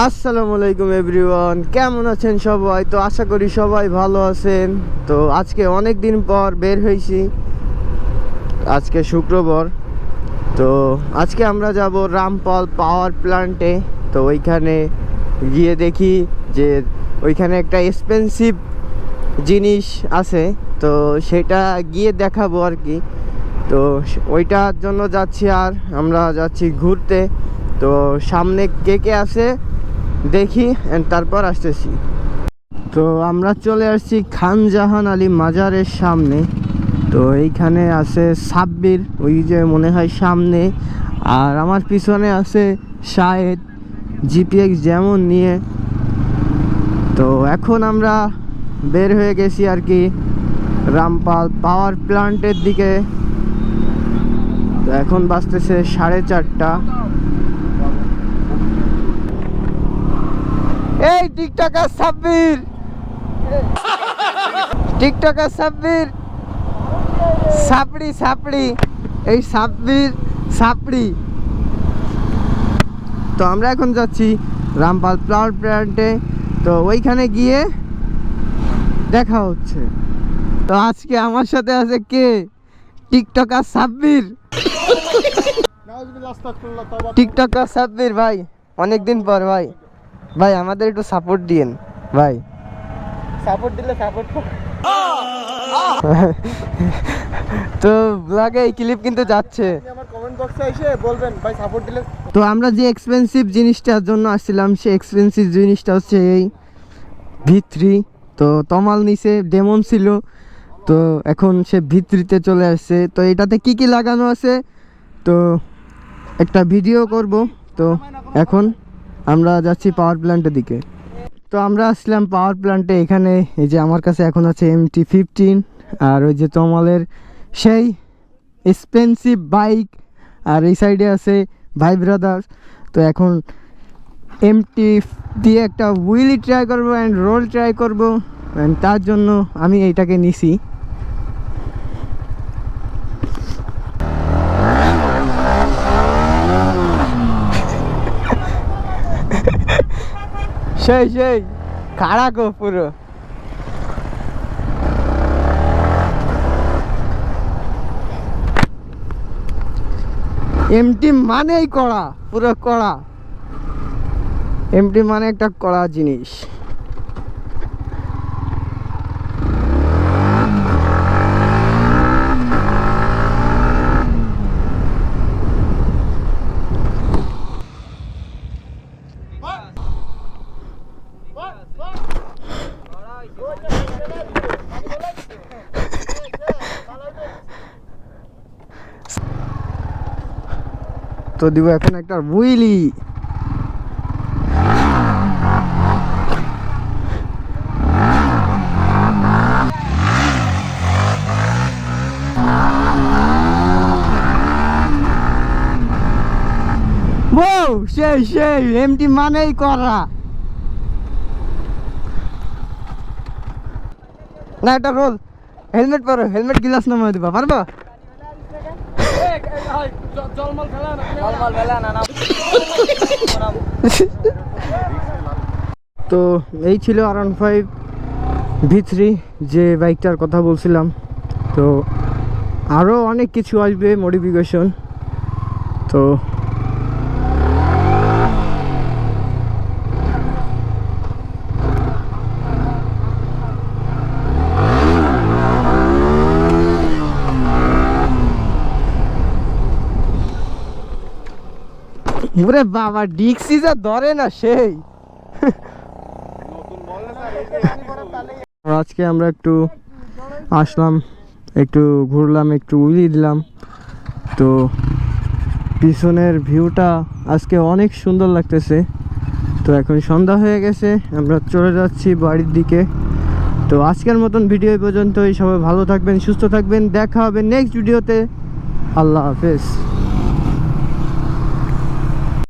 আসসালামু আলাইকুম এভরিওয়ান, কেমন আছেন সবাই? তো আশা করি সবাই ভালো আছেন। তো আজকে অনেক দিন পর বের হয়েছি, আজকে শুক্রবার। তো আজকে আমরা যাব রামপাল পাওয়ার প্ল্যান্টে। তো ওইখানে গিয়ে দেখি যে ওইখানে একটা এক্সপেন্সিভ জিনিস আছে, তো সেটা গিয়ে দেখাবো আর কি। তো ওইটার জন্য যাচ্ছি, আর আমরা যাচ্ছি ঘুরতে। তো সামনে কে কে আছে দেখি, তারপর আসতেছি। তো আমরা চলে আসছি খান জাহান আলী মাজারের সামনে। তো এইখানে আছে সাব্বির, ওই যে মনে হয় সামনে, আর আমার পিছনে আছে শাহেদ জিপিএক্স যেমন নিয়ে। তো এখন আমরা বের হয়ে গেছি আর কি রামপাল পাওয়ার প্ল্যান্টের দিকে। তো এখন বাজতেছে 4:30। এই টিকটকার সাব্বির, টিকটকার সাব্বির, সাপড়ি সাপড়ি, এই সাব্বির সাপড়ি। তো আমরা এখন যাচ্ছি রামপাল পাওয়ার প্ল্যান্টে। তো ওইখানে গিয়ে দেখা হচ্ছে। তো আজকে আমার সাথে আছে কে? টিকটকার সাব্বির। টিকটকার সাব্বির ভাই, অনেকদিন পর ভাই। ভাই আমাদের একটু সাপোর্ট দিয়েন ভাই। সাপোর্ট দিলে সাপোর্ট তো ব্লগে এই ক্লিপ কিন্তু যাচ্ছে, আমার কমেন্ট বক্সে এসে বলবেন ভাই সাপোর্ট দিলে। তো আমরা যে এক্সপেন্সিভ জিনিসটার জন্য আসছিলাম, সেই এক্সপেন্সিভ জিনিসটা হচ্ছে এই V3। তো তমাল নিচে ডেমন ছিল, তো এখন সে V3-তে চলে আসছে। তো এটাতে কি কি লাগানো আছে তো একটা ভিডিও করব। তো এখন আমরা যাচ্ছি পাওয়ার প্ল্যান্টের দিকে। তো আমরা আসলাম পাওয়ার প্ল্যান্টে। এখানে এই যে আমার কাছে এখন আছে MT-15, আর ওই যে তমালের সেই এক্সপেন্সিভ বাইক, আর এই সাইডে আছে ভাই ব্রাদার্স। তো এখন MT দিয়ে একটা হুইলি ট্রাই করবো অ্যান্ড রোল ট্রাই করবো, অ্যান্ড তার জন্য আমি এইটাকে নিছি। সেই সেই খাড়া গো পুরো। MT মানেই কড়া, পুরো কড়া। MT মানে একটা কড়া জিনিস। তো দিব এখন একটা হুইলি। সেই সেই MT মানেই করা। না এটা রোল। হেলমেট পরো, হেলমেট গ্লাস নামাই দিবা পারবা? তো এই ছিল R15 V3, যে বাইকটার কথা বলছিলাম। তো আরও অনেক কিছু আসবে মডিফিকেশন। তো ওরে বাবা, ডিক্সি যা ধরে না সেই। আজকে আমরা একটু আসলাম, একটু ঘুরলাম, একটু উইলি দিলাম। তো পিছনের ভিউটা আজকে অনেক সুন্দর লাগতেছে। তো এখন সন্ধ্যা হয়ে গেছে, আমরা চলে যাচ্ছি বাড়ির দিকে। তো আজকের মতন ভিডিও এই পর্যন্তই। সবাই ভালো থাকবেন, সুস্থ থাকবেন, দেখা হবে নেক্সট ভিডিওতে। আল্লাহ হাফেজ।